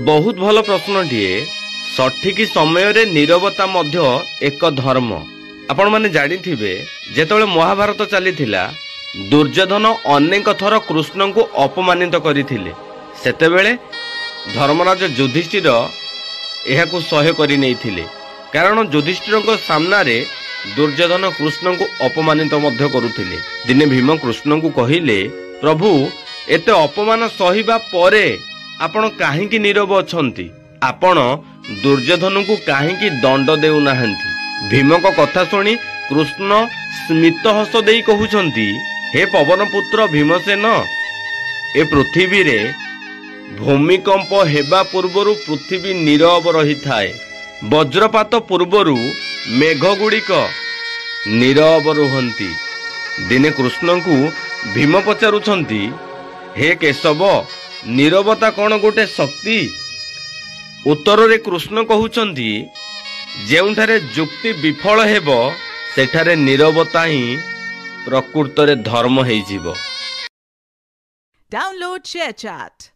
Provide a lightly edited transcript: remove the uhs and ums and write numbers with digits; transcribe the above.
बहुत भल प्रश्नटीए। सठिक समय रे नीरवता मध्य एक धर्म। आपण माने जानिथिबे जेतेबेले महाभारत चलीथिला दुर्योधन अनेक थर कृष्ण को अपमानित करथिले। सेतेबेले धर्मराज युधिष्ठिर एहाकु सह्य करि नैथिले, कारण युधिष्ठिर को सामना रे दुर्योधन कृष्ण को अपमानित मध्य करुथिले। दिने भीम कृष्ण को कहिले, प्रभु एते अपमान सहिबा परे आपण काहेकि नीरव अछंती? आपण दुर्योधन को काहेकि दंड देउ नाहंती? भीम को कथा सुनी कृष्ण स्मित हस देई कहउछंती, हे पवन पुत्र भीमसेन, ए पृथ्वी रे भूमिकंप हेबा पूर्वरु पृथ्वी नीरव रही थाए। वज्रपात पूर्वरु मेघ गुड़िक नीरव रुहंती। दिने कृष्ण को भीम पचारुछंती, हे केशव, नीरवता कौन गोटे शक्ति? उत्तर रे कृष्ण कहउछंती, जेउठारे जुक्ति विफल हेबो सेठारे नीरवता ही प्रकृत रे धर्म हेई जीवो। Download ShareChat.